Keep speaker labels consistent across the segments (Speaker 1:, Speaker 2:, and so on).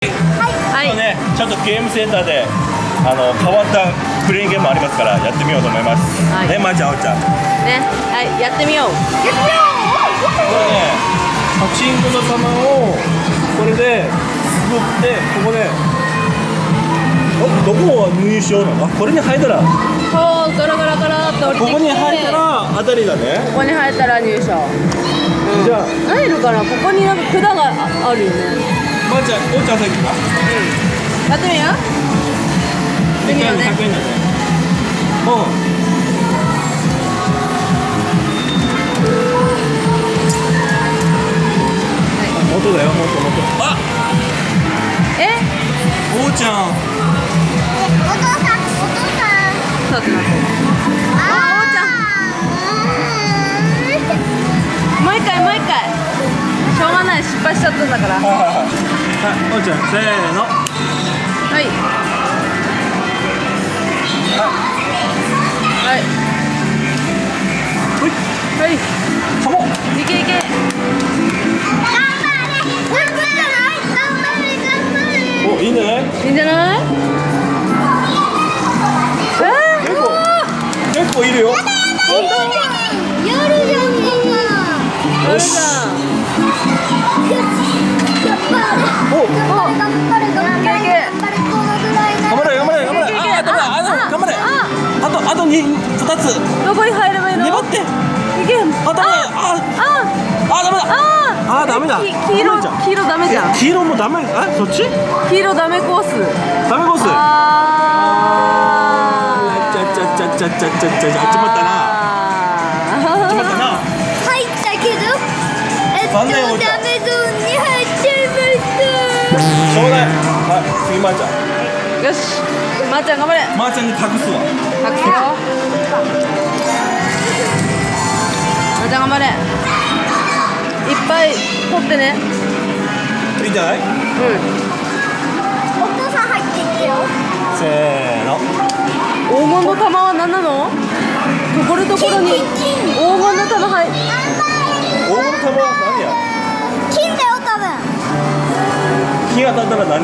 Speaker 1: はい。
Speaker 2: ね、ちょっとゲームセンターで変わったクレーンゲームありますからやってみようと思います。
Speaker 1: はい、
Speaker 2: ね、まーちゃん、あおちゃん。
Speaker 1: ね、はい、やってみよう。
Speaker 2: これね、パチンコの玉をこれですくって、ここで、どこを入手なの？これに入ったら。
Speaker 1: こうガラガラガラっと降りてきて。
Speaker 2: ここに入ったら当たりだね。
Speaker 1: ここに入ったら入賞。
Speaker 2: じゃあ
Speaker 1: 入るかな。ここになんか管があるよね。
Speaker 2: まーちゃん、おーちゃん先か。
Speaker 1: やってみよう。やってみようね。
Speaker 2: 100円だね。元だよ、元。あ、おーちゃん。
Speaker 3: お父さん。
Speaker 1: そうってなってる。おーちゃん。もう一回。しょうがない、失敗しちゃったんだから。
Speaker 2: はい、おーちゃん、せーの。
Speaker 1: はい。はい。
Speaker 2: カモン。
Speaker 1: いけ。
Speaker 2: お、いいんじゃない？
Speaker 1: いいんじゃない？
Speaker 2: 結構いるよ。
Speaker 3: 夜じゃん。
Speaker 1: よし。
Speaker 2: お、
Speaker 3: 頑張れ。このぐらい
Speaker 2: 頑張れ。頑張れ。あと2つ。
Speaker 1: どこに入ればいいの？
Speaker 2: 粘って。
Speaker 1: いけ。
Speaker 2: ダメだ。ダメだ。
Speaker 1: 黄色ダメじゃん。
Speaker 2: 黄色もダメ。そっち？
Speaker 1: 黄色ダメコース。
Speaker 2: ダメコース。ちゃったな。
Speaker 3: 入ったけど、
Speaker 2: 残念おじゃん。
Speaker 3: ダメゾーンに入っちゃいました。
Speaker 2: しょうがない。はい、次まーちゃん。
Speaker 1: よし。まーちゃん頑張れ。
Speaker 2: まーちゃんに託すわ。
Speaker 1: 託すよ。まーちゃん頑張れ。いっぱい取ってね。
Speaker 2: いいんじゃない？
Speaker 3: お父さん入っていってよ。
Speaker 2: せーの。
Speaker 1: 黄金の玉は何なの？ところどころに黄金の玉入る。
Speaker 2: 黄金の玉は何や？
Speaker 3: 金だよ、多分。
Speaker 2: 金当たったら何？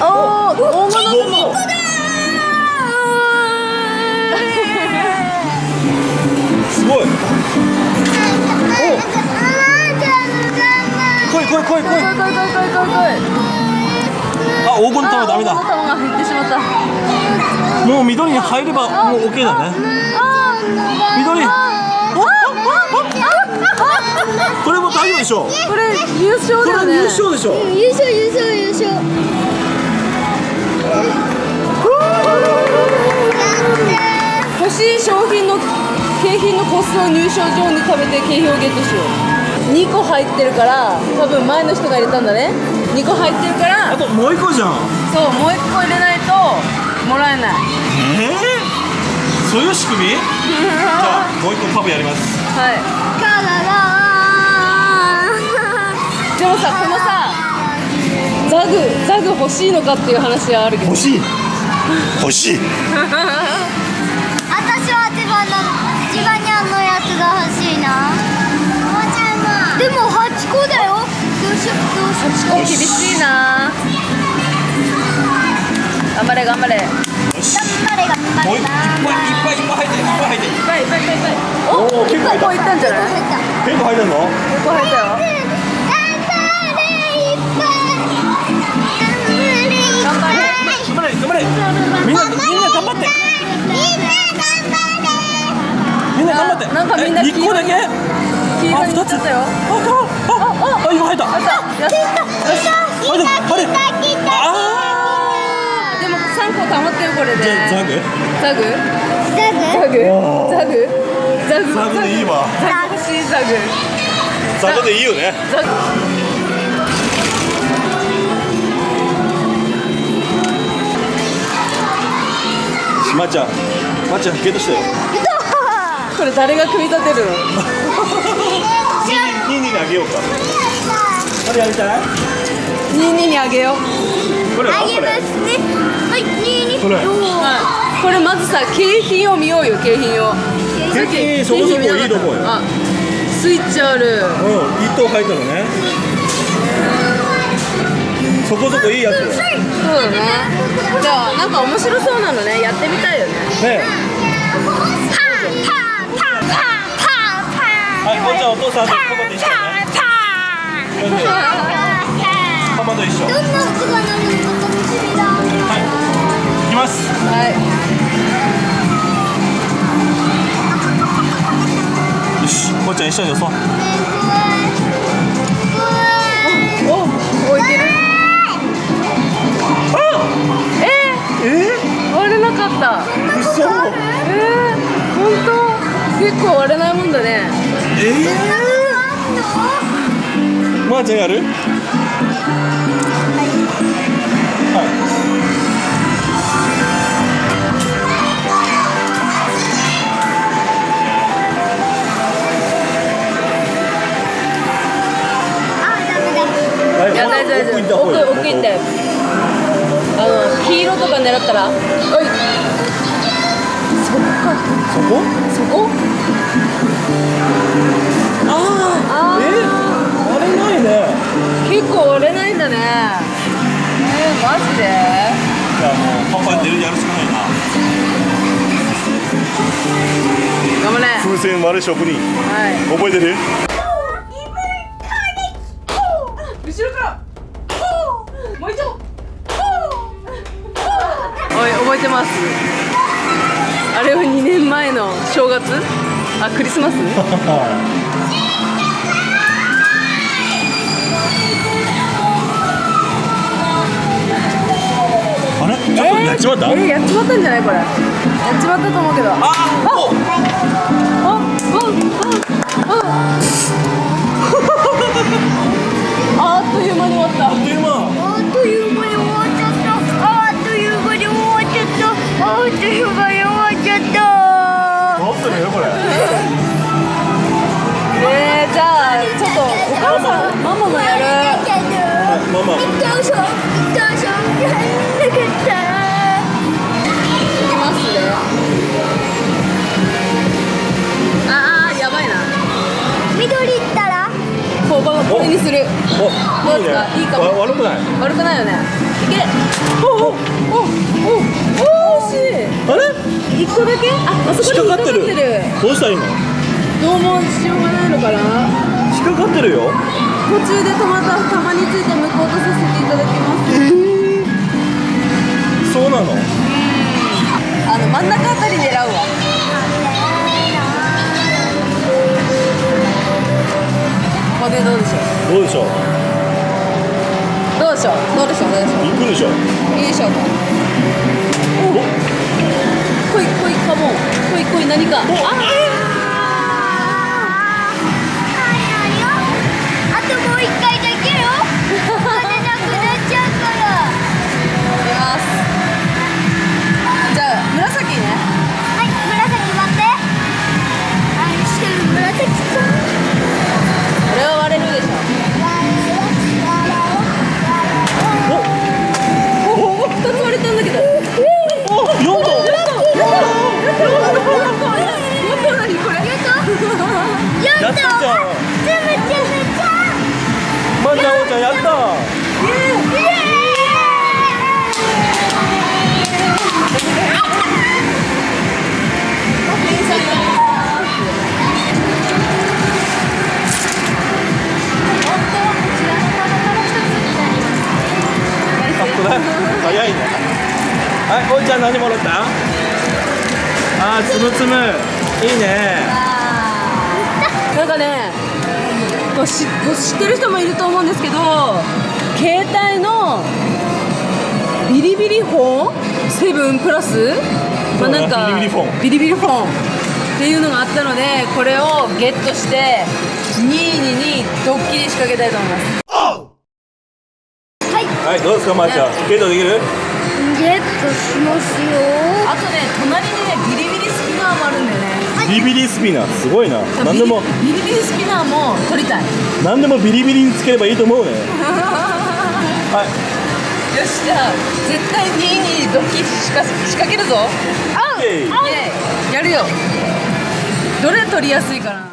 Speaker 1: おー、黄金の玉。
Speaker 2: すごい。来い。あ、黄金の玉ダメだ。
Speaker 1: 黄金の玉が入ってしまった。
Speaker 2: もう緑に入ればもう OK だね。緑。これも大丈夫でしょう。
Speaker 1: これ優勝だよね。
Speaker 2: 優勝でしょう。
Speaker 3: 優勝。
Speaker 1: 欲しい商品の景品の個数を入賞状に食べて景品をゲットしよう。2個入ってるから多分前の人が入れたんだね。2個入ってるから
Speaker 2: あともう1個じゃん。
Speaker 1: そう、もう1個入れないともらえない。
Speaker 2: そういう仕組み？じゃあもう1個パブやります。
Speaker 1: はい。でもさ、このさザグ欲しいのかっていう話はあるけど。
Speaker 2: 欲しい。
Speaker 3: 私はジバニャンのやつが欲しいな。でも8個だよ。どうしよう。
Speaker 1: 8個厳しいな。頑張れ。
Speaker 3: 頑張れ。
Speaker 2: もういっぱい入ってる。
Speaker 1: いっぱい。
Speaker 2: おー、結構入った。
Speaker 1: こういったんじゃない？
Speaker 2: 結構入ってんの？
Speaker 1: 結構入ったよ。頑張れ。
Speaker 2: みんな頑張って。
Speaker 1: なんかみんな
Speaker 2: 1個だけ？
Speaker 1: 黄色になっちゃったよ。
Speaker 2: 今入った。
Speaker 1: よし。でも3個溜まってるこれで。
Speaker 2: ザグでいいわ。
Speaker 1: 欲しいザグ。
Speaker 2: ザグでいいよね。
Speaker 1: ザグ。
Speaker 2: まーちゃんゲットしたよ。
Speaker 1: これ誰が組み立てるの？
Speaker 2: ニーニーにあげようか。これやりたい？
Speaker 1: ニーニーにあげよう。
Speaker 2: これ
Speaker 3: あげますね。はい、
Speaker 2: これ
Speaker 1: これまずさ、景品を見ようよ、景品を。
Speaker 2: 景品そこそこいいと思うよ。
Speaker 1: スイッチある。
Speaker 2: 1等入ったのね。そこそこいいやつ
Speaker 1: そうだね。じゃあなんか面白そうなのね、やってみたいよね。
Speaker 2: ね。はい、こんちゃんお父さんとパパと一緒ね。パパと一緒。
Speaker 3: どんな服が乗るのか楽しみだ。
Speaker 2: はい。行きます。
Speaker 1: はい。
Speaker 2: よし、こんちゃん一緒に予想。
Speaker 1: お、置いてる。割れなかった。
Speaker 2: 嘘。
Speaker 1: 本当。結構割れないもんだね。
Speaker 2: まーちゃんやる？はい。
Speaker 1: いや大丈夫大丈夫。奥行って。黄色とか狙ったら。おい。そっか。
Speaker 2: そこ？
Speaker 1: そこ？ああ。
Speaker 2: 割れないね。
Speaker 1: 結構割れないんだね。マジで？
Speaker 2: じゃあもうパパでやるしかないな。
Speaker 1: 頑張れ。
Speaker 2: 風船割る職人。
Speaker 1: はい。
Speaker 2: 覚えてる？
Speaker 1: 後ろから。もう一度。おい、覚えてます。あれは2年前の正月？あ、クリスマス？
Speaker 2: あれ？ちょっとやっちまった？
Speaker 1: やっちまったんじゃないこれ。やっちまったと思うけど。あっという間に終わった。
Speaker 2: あっという間。
Speaker 3: あっという間に終わっちゃった。あっという間に終わっちゃった。あっという間に終わっちゃった。
Speaker 2: どうするよこれ。
Speaker 1: じゃあちょっとお母さん、ママもやる。
Speaker 2: ママ。
Speaker 3: お母さんやんなかった。
Speaker 1: いきますね。やばいな。
Speaker 3: 緑いったら？
Speaker 1: そう、これにする。
Speaker 2: お、
Speaker 1: どうですか？いいかも。
Speaker 2: 悪くない。
Speaker 1: 悪くないよね。いけ。惜しい。
Speaker 2: あれ？
Speaker 1: 一個だけ？あそこに引っかかってる。
Speaker 2: どうした今？
Speaker 1: どうもしようがないのかな。
Speaker 2: 引っかかってるよ。
Speaker 1: 途中でたまについて向こうとさせていただきます。
Speaker 2: そうなの？
Speaker 1: 真ん中あたり狙うわ。これでどうでしょう。
Speaker 2: どうでしょう。
Speaker 1: どうでしょう。どうでしょう。どうでしょう。
Speaker 2: 行くでしょ。
Speaker 1: いいでしょうか。来い来いカモン。来い来い何か。
Speaker 3: あともう一回だけよ。お金なくなっちゃうから。
Speaker 1: いきます。じゃあ紫ね。
Speaker 3: はい、紫待って。愛してる紫さん。
Speaker 1: これは割れるでしょ。お、2つ割れたんだけど。
Speaker 2: 4度。やったじゃん。まーちゃん、おーちゃんやった。早いね。はい、おーちゃん何もらった？つむつむ。いいね。
Speaker 1: なんかね、知ってる人もいると思うんですけど、携帯のビリビリフォン7プラス、なんか
Speaker 2: ビリビリフォン
Speaker 1: ビリビリフォンっていうのがあったので、これをゲットしてニーニにドッキリ仕掛けたいと思います。
Speaker 2: はい、どうですか、まーちゃん。ゲットできる？
Speaker 3: ゲットしますよ。
Speaker 1: あとね、隣にね、ビリビリスピナーもあるんだよね。
Speaker 2: ビリビリスピナー、すごいな。何でも
Speaker 1: ビリビリスピナーも取りたい。
Speaker 2: 何でもビリビリにつければいいと思うね。はい。
Speaker 1: よし、じゃあ絶対ニーニドッキリ仕掛けるぞ。
Speaker 2: イエイ。
Speaker 1: イエイやるよ。どれ取りやすいかな。